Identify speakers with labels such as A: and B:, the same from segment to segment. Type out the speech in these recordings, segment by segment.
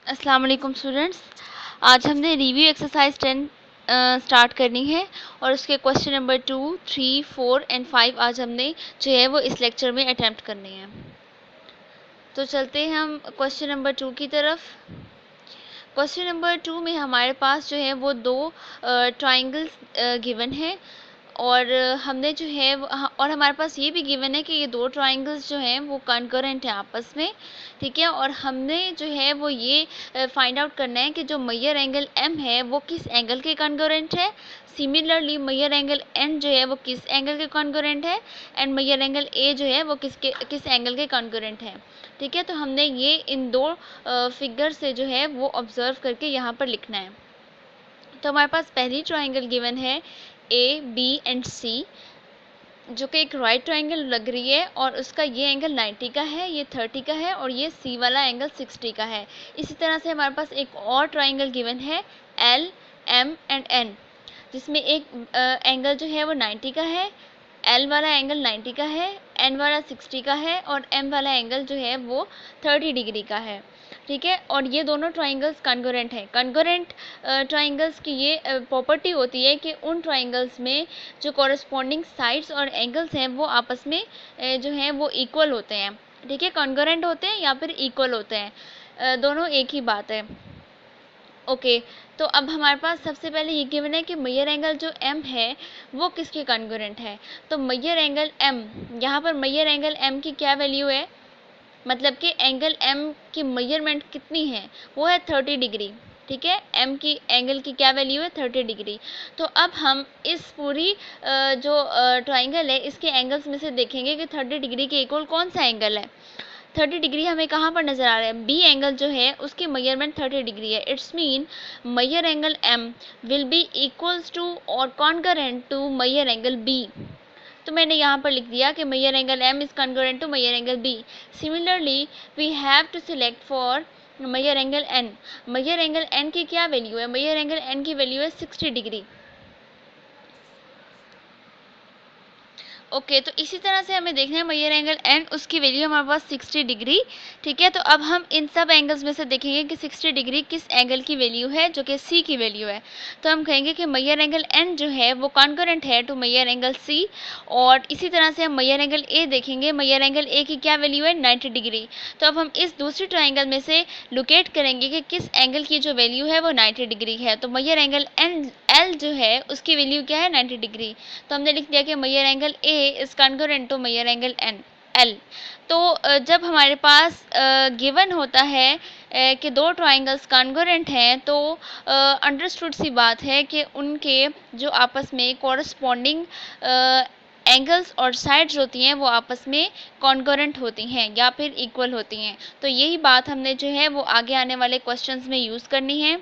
A: अस्सलाम वालेकुम स्टूडेंट्स। आज हमने रिव्यू एक्सरसाइज 10 स्टार्ट करनी है और उसके क्वेश्चन नंबर 2, 3, 4 एंड 5 आज हमने जो है वो इस लेक्चर में अटैम्प्ट करने हैं। तो चलते हैं हम क्वेश्चन नंबर 2 की तरफ। क्वेश्चन नंबर 2 में हमारे पास जो है वो दो ट्राइंगल्स गिवन है और हमने जो है और हमारे पास ये भी गिवन है कि ये दो ट्राइंगल्स जो हैं वो कॉन्करेंट हैं आपस में, ठीक है। और हमने जो है वो ये फाइंड आउट करना है कि जो मेजर एंगल एम है वो किस एंगल के कॉन्करेंट है। सिमिलरली मेजर एंगल एन जो है वो किस एंगल के कॉन्करेंट है एंड मेजर एंगल ए जो है वो किस एंगल के कॉन्करेंट है, ठीक है। तो हमने ये इन दो फिगर से जो है वो ऑब्जर्व करके यहाँ पर लिखना है। तो हमारे पास पहली ट्राइंगल गिवन है ए बी एंड सी, जो कि एक राइट ट्राइंगल लग रही है और उसका ये एंगल 90 का है, ये 30 का है और ये सी वाला एंगल 60 का है। इसी तरह से हमारे पास एक और ट्राइंगल गिवन है एल एम एंड एन, जिसमें एक एंगल जो है वो 90 का है, एल वाला एंगल 90 का है, एन वाला 60 का है और एम वाला एंगल जो है वो 30 डिग्री का है, ठीक है। और ये दोनों ट्राइंगल्स कॉन्करेंट हैं। कॉन्करेंट ट्राइंगल्स की ये प्रॉपर्टी होती है कि उन ट्राइंगल्स में जो कॉरस्पॉन्डिंग साइड्स और एंगल्स हैं वो आपस में जो हैं वो इक्वल होते हैं, ठीक है। कॉन्करेंट होते हैं या फिर इक्वल होते हैं, दोनों एक ही बात है। ओके, तो अब हमारे पास सबसे पहले ये गिवन है कि मेजर एंगल जो एम है वो किसके कॉन्करेंट है। तो मेजर एंगल एम, यहाँ पर मेजर एंगल एम की क्या वैल्यू है, मतलब कि एंगल एम की मेजरमेंट कितनी है, वो है 30 डिग्री, ठीक है। एम की एंगल की क्या वैल्यू है, 30 डिग्री। तो अब हम इस पूरी जो ट्राइंगल है इसके एंगल्स में से देखेंगे कि 30 डिग्री के इक्वल कौन सा एंगल है। 30 डिग्री हमें कहाँ पर नज़र आ रहा है, बी एंगल जो है उसकी मेजरमेंट 30 डिग्री है। It's mean measure angle M will be equals to और congruent to measure angle B. तो मैंने यहाँ पर लिख दिया कि measure angle M is concurrent to measure angle B. Similarly we have to select for measure angle N. Measure angle N की क्या वैल्यू है, मेजर एंगल एन की वैल्यू है 60 डिग्री। ओके, तो इसी तरह से हमें देखना है मेजर एंगल एन, उसकी वैल्यू हमारे पास 60 डिग्री, ठीक है। तो अब हम इन सब एंगल्स में से देखेंगे कि 60 डिग्री किस एंगल की वैल्यू है, जो कि सी की वैल्यू है। तो हम कहेंगे कि मेजर एंगल एन जो है वो कॉन्करेंट है टू मेजर एंगल सी। और इसी तरह से हम मेजर एंगल ए देखेंगे, मेजर एंगल ए की क्या वैल्यू है, 90 डिग्री। तो अब हम इस दूसरी ट्राइंगल में से लोकेट करेंगे कि किस एंगल की जो वैल्यू है वो 90 डिग्री है। तो मेजर एंगल एन एल जो है उसकी वैल्यू क्या है, 90 डिग्री। तो हमने लिख दिया कि measure angle A is concurrent to measure angle N L. तो जब हमारे पास गिवन होता है कि दो ट्राइंगल्स कॉन्करेंट हैं, तो अंडरस्टूड सी बात है कि उनके जो आपस में कॉरस्पॉन्डिंग एंगल्स और साइड्स होती हैं वो आपस में कॉन्करेंट होती हैं या फिर इक्वल होती हैं। तो यही बात हमने जो है वो आगे आने वाले क्वेश्चंस में यूज़ करनी है।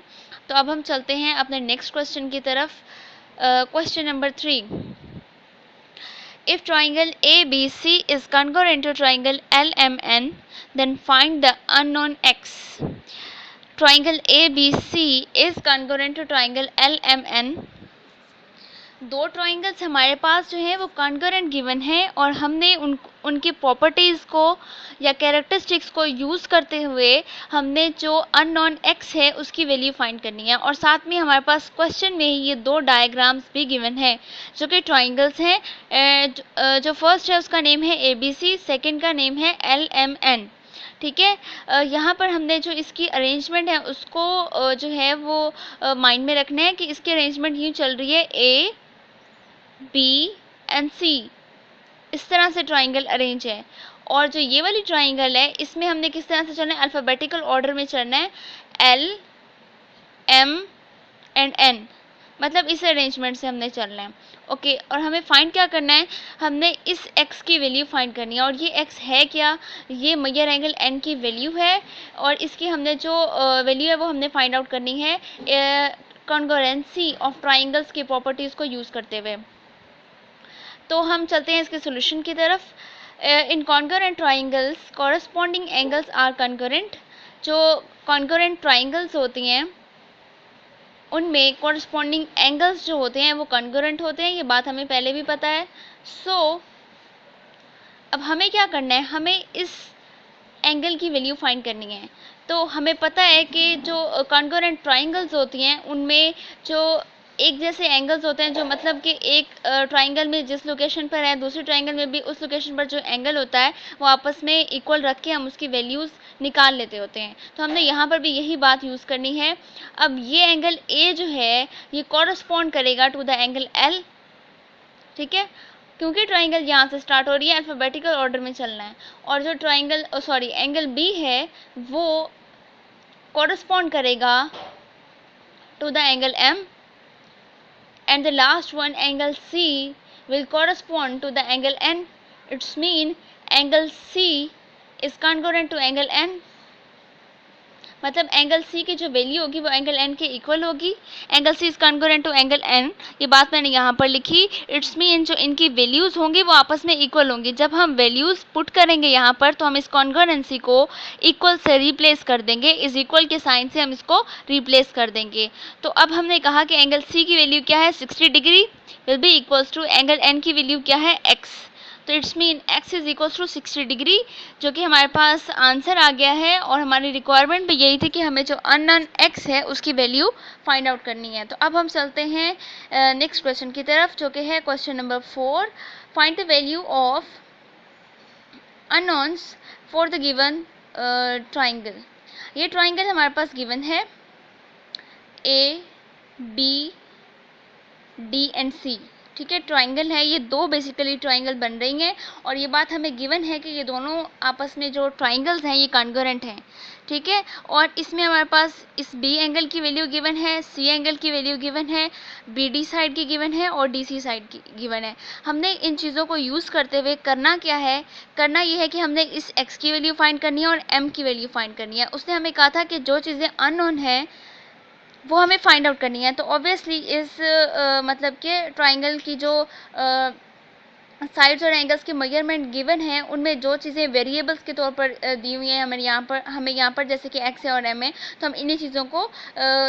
A: तो अब हम चलते हैं अपने नेक्स्ट क्वेश्चन की तरफ। Question number 3, if triangle ABC is congruent to triangle LMN, then find the unknown x. Triangle ABC is congruent to triangle LMN. दो ट्राइंगल्स हमारे पास जो है वो कॉन्करेंट गिवन है और हमने उनकी प्रॉपर्टीज़ को या कैरेक्टरिस्टिक्स को यूज़ करते हुए हमने जो अननोन एक्स है उसकी वैल्यू फाइंड करनी है। और साथ में हमारे पास क्वेश्चन में ही ये दो डायग्राम्स भी गिवन है जो कि ट्राइंगल्स हैं। जो फर्स्ट है उसका नेम है ABC, सेकेंड का नेम है LMN, ठीक है। यहाँ पर हमने जो इसकी अरेंजमेंट है उसको जो है वो माइंड में रखना है कि इसकी अरेंजमेंट यूँ चल रही है A B एंड C, इस तरह से ट्राइंगल अरेंज है। और जो ये वाली ट्राइंगल है इसमें हमने किस तरह से चलना है, अल्फ़ाबेटिकल ऑर्डर में चलना है, L M एंड N, मतलब इस अरेंजमेंट से हमने चलना है। ओके, और हमें फाइंड क्या करना है, हमने इस x की वैल्यू फाइंड करनी है। और ये x है क्या, ये मेजर एंगल n की वैल्यू है और इसकी हमने जो वैल्यू है वो हमने फाइंड आउट करनी है कॉन्करेंसी ऑफ ट्राइंगल्स की प्रॉपर्टीज़ को यूज़ करते हुए। तो हम चलते हैं इसके सोल्यूशन की तरफ। In congruent triangles corresponding angles are congruent. जो कॉन्करेंट ट्राइंगल्स होती हैं उनमें कॉरस्पॉन्डिंग एंगल्स जो होते हैं वो कॉन्करेंट होते हैं, ये बात हमें पहले भी पता है। अब हमें क्या करना है, हमें इस एंगल की वैल्यू फाइंड करनी है। तो हमें पता है कि जो कॉन्ग्रुएंट ट्राइंगल्स होती हैं उनमें जो एक जैसे एंगल्स होते हैं, जो मतलब कि एक ट्राइंगल में जिस लोकेशन पर है दूसरी ट्राइंगल में भी उस लोकेशन पर जो एंगल होता है वो आपस में इक्वल रख के हम उसकी वैल्यूज़ निकाल लेते होते हैं। तो हमने यहाँ पर भी यही बात यूज़ करनी है। अब ये एंगल ए जो है ये कॉरस्पॉन्ड करेगा टू द एंगल एल, ठीक है, क्योंकि ट्राइंगल यहाँ से स्टार्ट हो रही है, अल्फ़ाबेटिकल ऑर्डर में चलना है। और जो एंगल बी है वो कॉरस्पॉन्ड करेगा to the angle M, and the last one angle C will correspond to the angle N. It's mean angle C is congruent to angle N. मतलब एंगल C की जो वैल्यू होगी वो angle N के equal होगी। Angle C is congruent to angle N, ये बात मैंने यहाँ पर लिखी। इट्स मीन जो इनकी वैल्यूज़ होंगी वो आपस में इक्वल होंगी। जब हम वैल्यूज़ पुट करेंगे यहाँ पर तो हम इस कॉन्ग्रुएंसी को इक्वल से रिप्लेस कर देंगे, इज इक्वल के साइन से हम इसको रिप्लेस कर देंगे। तो अब हमने कहा कि एंगल C की वैल्यू क्या है 60 degree will be equals to angle N की वैल्यू क्या है x। तो it's mean x is equals to 60 degree, जो कि हमारे पास आंसर आ गया है। और हमारी रिक्वायरमेंट भी यही थी कि हमें जो अननोन x है उसकी वैल्यू फाइंड आउट करनी है। तो अब हम चलते हैं नेक्स्ट क्वेश्चन की तरफ, जो कि है question number 4। Find the value of unknowns for the given triangle. ये ट्राइंगल हमारे पास गिवन है ए बी डी एंड सी, ठीक है, ट्राइंगल है। ये दो बेसिकली ट्राइंगल बन रही हैं और ये बात हमें गिवन है कि ये दोनों आपस में जो ट्राइंगल्स हैं ये कॉन्ग्रुएंट हैं, ठीक है। और इसमें हमारे पास इस बी एंगल की वैल्यू गिवन है, सी एंगल की वैल्यू गिवन है, बी डी साइड की गिवन है और डी सी साइड की गिवन है। हमने इन चीज़ों को यूज़ करते हुए करना क्या है, करना ये है कि हमने इस एक्स की वैल्यू फाइंड करनी है और एम की वैल्यू फाइंड करनी है। उसने हमें कहा था कि जो चीज़ें अननोन हैं वो हमें फाइंड आउट करनी है। तो ऑब्वियसली इस मतलब के ट्राइंगल की जो साइड्स और एंगल्स के मेजरमेंट गिवन है उनमें जो चीज़ें वेरिएबल्स के तौर पर दी हुई हैं हमें यहाँ पर जैसे कि x है और m है, तो हम इन्हीं चीज़ों को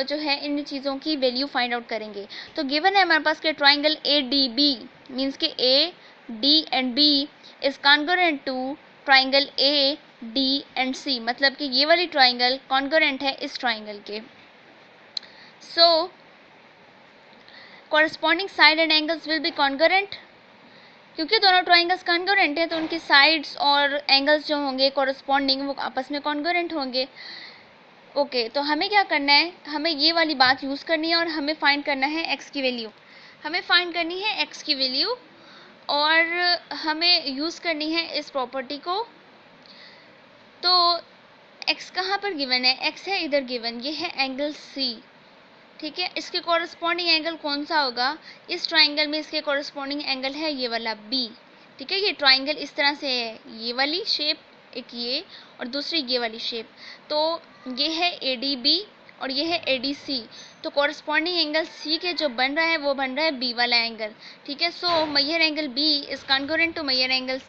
A: जो है इन चीज़ों की वैल्यू फाइंड आउट करेंगे। तो गिवन है हमारे पास के triangle A D B means के A D and B is congruent to triangle A D and C, मतलब कि ये वाली ट्राइंगल कॉन्ग्रुएंट है इस ट्राइंगल के। So corresponding side and angles will be congruent। क्योंकि दोनों ट्राइंगल्स कॉन्ग्रुएंट हैं तो उनकी साइड्स और एंगल्स जो होंगे कॉरस्पॉन्डिंग वो आपस में कॉन्ग्रुएंट होंगे। ओके, तो हमें क्या करना है, हमें ये वाली बात यूज़ करनी है और हमें फाइंड करना है x की वैल्यू। हमें फाइंड करनी है x की वैल्यू और हमें यूज़ करनी है इस प्रॉपर्टी को। तो x कहाँ पर गिवन है, x है इधर गिवन, ये है एंगल C, ठीक है। इसके कॉरस्पॉन्डिंग एंगल कौन सा होगा, इस ट्राइंगल में इसके कॉरस्पॉन्डिंग एंगल है ये वाला B, ठीक है। ये ट्राइंगल इस तरह से है, ये वाली शेप एक ये और दूसरी ये वाली शेप। तो ये है ADB और ये है ADC। तो कॉरस्पॉन्डिंग एंगल C के जो बन रहा है वो बन रहा है B वाला एंगल, ठीक है। So measure angle B is congruent to measure angle.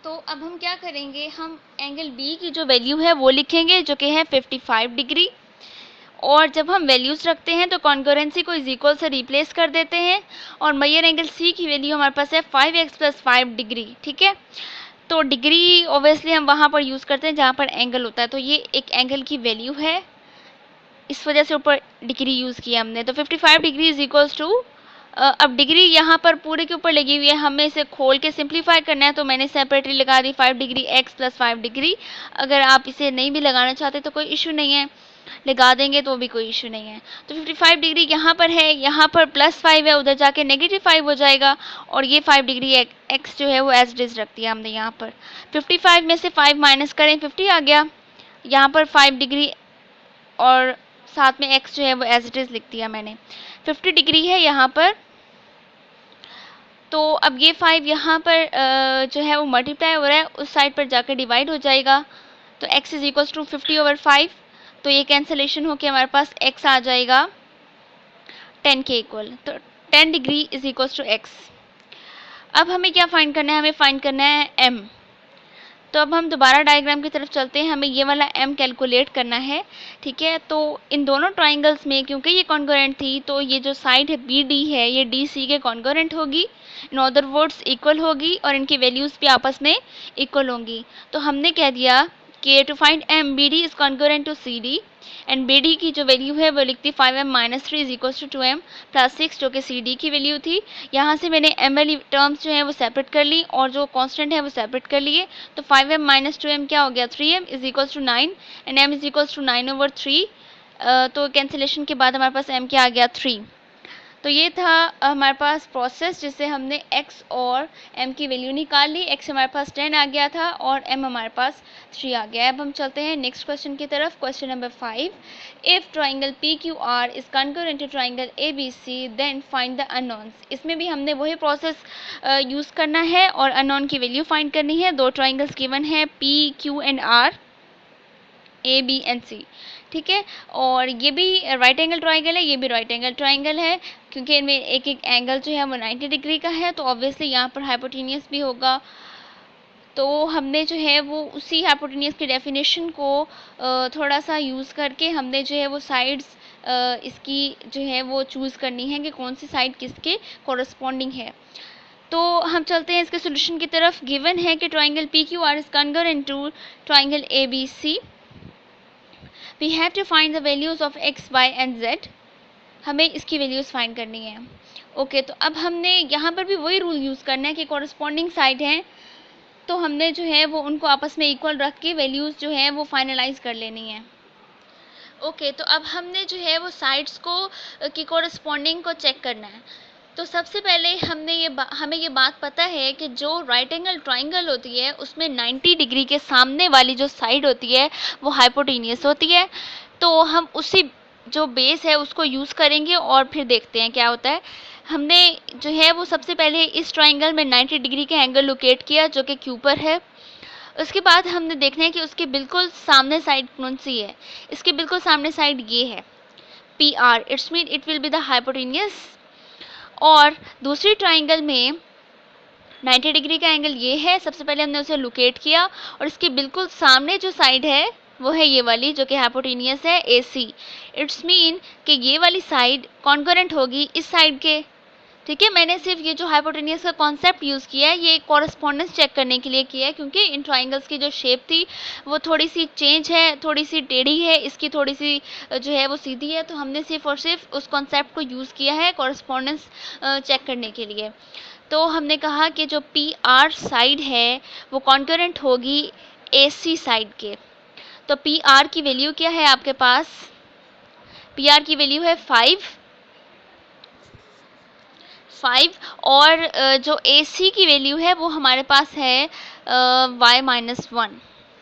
A: तो अब हम क्या करेंगे, हम एंगल B की जो वैल्यू है वो लिखेंगे जो कि है 55 डिग्री। और जब हम वैल्यूज़ रखते हैं तो कॉन्ग्रुएंसी को इज इक्वल से रिप्लेस कर देते हैं और मेजर एंगल C की वैल्यू हमारे पास है 5x + 5 डिग्री, ठीक है। तो डिग्री ऑब्वियसली हम वहाँ पर यूज़ करते हैं जहाँ पर एंगल होता है। तो ये एक एंगल की वैल्यू है, इस वजह से ऊपर डिग्री यूज़ किया हमने। तो 55 डिग्री इज इक्वल्स टू, अब डिग्री यहाँ पर पूरे के ऊपर लगी हुई है, हमें इसे खोल के सिंप्लीफाई करना है तो मैंने सेपरेटली लगा दी 5 डिग्री x + 5 डिग्री। अगर आप इसे नहीं भी लगाना चाहते तो कोई इशू नहीं है, लगा देंगे तो भी कोई इशू नहीं है। तो 55 डिग्री यहाँ पर है, यहाँ पर +5 है, उधर जाके -5 हो जाएगा और ये 5 डिग्री x जो है वो एज इट इज रख दिया हमने यहाँ पर। 55 में से 5 माइनस करें 50 आ गया, यहाँ पर 5 डिग्री और साथ में x जो है वो एज इट इज लिख दिया मैंने। 50 डिग्री है यहाँ पर। तो अब ये 5 यहाँ पर जो है वो मल्टीप्लाई हो रहा है, उस साइड पर जाकर डिवाइड हो जाएगा। तो x इज इक्वल्स टू 50/5। तो ये कैंसलेशन होकर हमारे पास x आ जाएगा 10 के इक्वल। तो 10 degree is equals to x। अब हमें क्या फाइंड करना है, हमें फाइंड करना है m। तो अब हम दोबारा डायग्राम की तरफ चलते हैं, हमें ये वाला m कैलकुलेट करना है, ठीक है। तो इन दोनों ट्राइंगल्स में क्योंकि ये कॉन्ग्रुएंट थी तो ये जो साइड है BD है ये DC के कॉन्ग्रुएंट होगी, इन अदर वर्ड्स इक्वल होगी और इनकी वैल्यूज़ भी आपस में इक्वल होंगी। तो हमने कह दिया कि to find M B D is concurrent to C D, and B D की जो वैल्यू है वो लिखती 5m minus 3 is equal to 2m plus 6 जो कि सी डी की वैल्यू थी। यहाँ से मैंने एम वाली टर्म्स जो है वो सेपरेट कर ली और जो कांस्टेंट है वो सेपरेट कर लिए। तो 5m माइनस 2m क्या हो गया 3m is equal to 9 and m is equal to 9/3। तो कैंसिलेशन के बाद हमारे पास m क्या आ गया 3। तो ये था हमारे पास प्रोसेस जिससे हमने x और m की वैल्यू निकाल ली। x हमारे पास 10 आ गया था और m हमारे पास 3 आ गया है। अब हम चलते हैं नेक्स्ट क्वेश्चन की तरफ। Question number 5, if triangle PQR is concurrent to triangle ABC then find the unknowns. इसमें भी हमने वही प्रोसेस यूज़ करना है और अननोन की वैल्यू फाइंड करनी है। दो ट्राइंगल्स गिवन है PQ एंड R, ABNC, ठीक है। और ये भी राइट एंगल ट्राइंगल है, ये भी राइट एंगल ट्राइंगल है, क्योंकि इनमें एक एक एंगल जो है वो 90 डिग्री का है, तो ऑब्वियसली यहाँ पर हाइपोटेनियस भी होगा। तो हमने जो है वो उसी हाइपोटेनियस की डेफिनेशन को थोड़ा सा यूज़ करके हमने जो है वो साइड्स इसकी जो है वो चूज़ करनी है कि कौन सी साइड किसके कॉरस्पॉन्डिंग है। तो हम चलते हैं इसके सोल्यूशन की तरफ। गिवन है कि triangle PQR is concurrent to triangle ABC, we have to find the values of x, y and z। हमें इसकी वैल्यूज़ फाइंड करनी है। ओके, तो अब हमने यहाँ पर भी वही रूल यूज़ करना है कि कॉरस्पॉन्डिंग साइड हैं तो हमने जो है वो उनको आपस में इक्वल रख के वैल्यूज़ जो है वो फाइनलाइज कर लेनी है। ओके, तो अब हमने जो है वो साइड्स को की कॉरस्पॉन्डिंग को चेक करना है। तो सबसे पहले हमें ये बात पता है कि जो राइट एंगल ट्राइंगल होती है उसमें 90 डिग्री के सामने वाली जो साइड होती है वो हाइपोटेनियस होती है। तो हम उसी जो बेस है उसको यूज़ करेंगे और फिर देखते हैं क्या होता है। हमने जो है वो सबसे पहले इस ट्राइंगल में 90 डिग्री का एंगल लोकेट किया जो कि Q पर है। उसके बाद हमने देखना है कि उसके बिल्कुल सामने साइड कौन सी है। इसके बिल्कुल सामने साइड ये है PR, it's mean it will be the hypotenuse. और दूसरी ट्राइंगल में 90 डिग्री का एंगल ये है, सबसे पहले हमने उसे लोकेट किया और इसके बिल्कुल सामने जो साइड है वो है ये वाली जो कि हाइपोटेनियस है AC। इट्स मीन कि ये वाली साइड कॉन्करेंट होगी इस साइड के, ठीक है। मैंने सिर्फ ये जो हाइपोटेनियस का कॉन्सेप्ट यूज़ किया है ये कॉरस्पॉन्डेंस चेक करने के लिए किया है, क्योंकि इन ट्राइंगल्स की जो शेप थी वो थोड़ी सी चेंज है, थोड़ी सी टेढ़ी है, इसकी थोड़ी सी जो है वो सीधी है। तो हमने सिर्फ और सिर्फ उस कॉन्सेप्ट को यूज़ किया है कॉरस्पॉन्डेंस चेक करने के लिए। तो हमने कहा कि जो PR साइड है वो कॉन्करेंट होगी AC साइड के। तो PR की वैल्यू क्या है आपके पास? PR की वैल्यू है 5 और जो AC की वैल्यू है वो हमारे पास है y-1।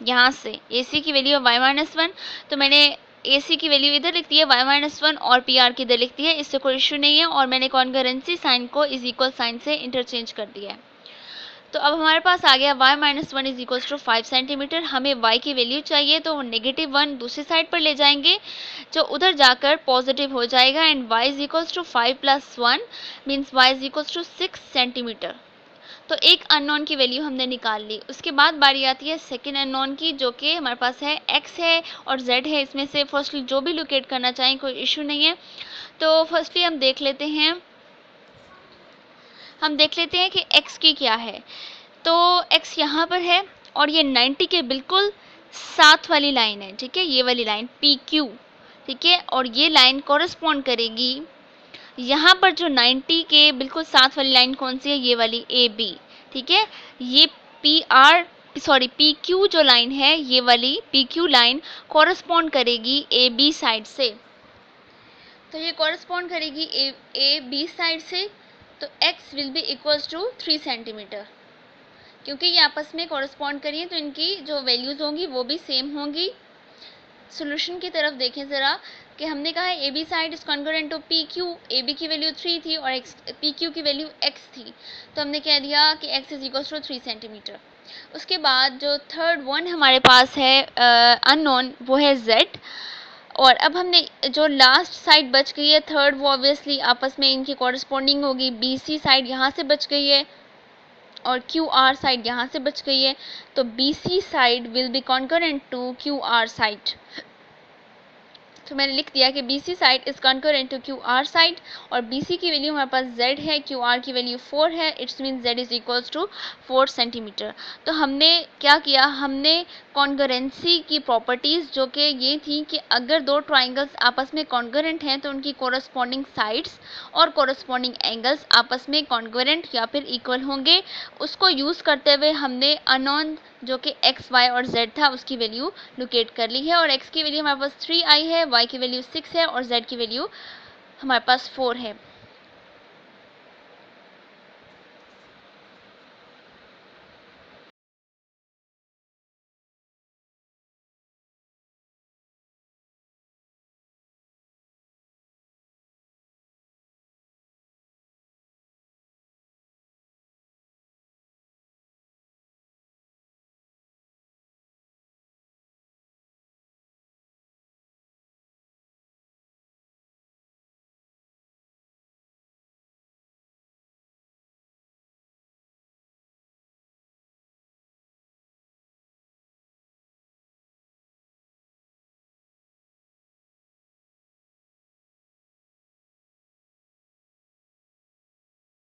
A: यहाँ से AC की वैल्यू है y-1, तो मैंने AC की वैल्यू इधर लिख दी है y-1 और PR की इधर लिख दी है, इससे कोई इशू नहीं है। और मैंने कॉन्करेंसी साइन को इज इक्वल साइन से इंटरचेंज कर दिया है। तो अब हमारे पास आ गया y-1 is equal to 5 centimetre. हमें y की वैल्यू चाहिए तो -1 दूसरी साइड पर ले जाएंगे जो उधर जाकर पॉजिटिव हो जाएगा and y is equal to 5 + 1 means y is equal to 6 centimetre. तो एक अननोन की वैल्यू हमने निकाल ली। उसके बाद बारी आती है सेकेंड अननोन की जो कि हमारे पास है x है और z है। इसमें से फर्स्टली जो भी लोकेट करना चाहें कोई इशू नहीं है। तो फर्स्टली हम देख लेते हैं कि x की क्या है। तो x यहाँ पर है और ये 90 के बिल्कुल साथ वाली लाइन है, ठीक है, ये वाली लाइन PQ, ठीक है। और ये लाइन कॉरस्पॉन्ड करेगी यहाँ पर जो 90 के बिल्कुल साथ वाली लाइन कौन सी है, ये वाली AB, ठीक है। ये PQ जो लाइन है ये वाली PQ लाइन कॉरस्पॉन्ड करेगी AB साइड से। तो ये कॉरस्पॉन्ड करेगी AB साइड से। तो x will be equals to 3 centimetre, क्योंकि ये आपस में कॉरस्पॉन्ड करिए तो इनकी जो वैल्यूज़ होंगी वो भी सेम होंगी। सॉल्यूशन की तरफ देखें ज़रा कि हमने कहा है AB side is concurrent to PQ। AB की वैल्यू 3 थी और PQ की वैल्यू x थी, तो हमने कह दिया कि x is equals to 3 centimetre. उसके बाद जो थर्ड वन हमारे पास है अननोन वो है z। और अब हमने जो लास्ट साइड बच गई है थर्ड वो ऑब्वियसली आपस में इनकी कॉरस्पॉन्डिंग होगी। BC साइड यहाँ से बच गई है और QR साइड यहाँ से बच गई है। तो BC side will be concurrent to QR side. तो मैंने लिख दिया कि BC side is concurrent to QR side, और BC की वैल्यू हमारे पास Z है, QR की वैल्यू 4 है, it's mean Z is equals to 4 centimetre. तो हमने क्या किया, हमने कॉन्करेंसी की प्रॉपर्टीज़ जो कि ये थी कि अगर दो ट्राइंगल्स आपस में कॉन्करेंट हैं तो उनकी कोरस्पॉन्डिंग साइड्स और कोरस्पॉन्डिंग एंगल्स आपस में कॉन्करेंट या फिर इक्वल होंगे, उसको यूज़ करते हुए हमने अननोन जो कि x, y और z था उसकी वैल्यू लोकेट कर ली है। और x की वैल्यू हमारे पास 3i है, y की वैल्यू 6 है और z की वैल्यू हमारे पास 4 है।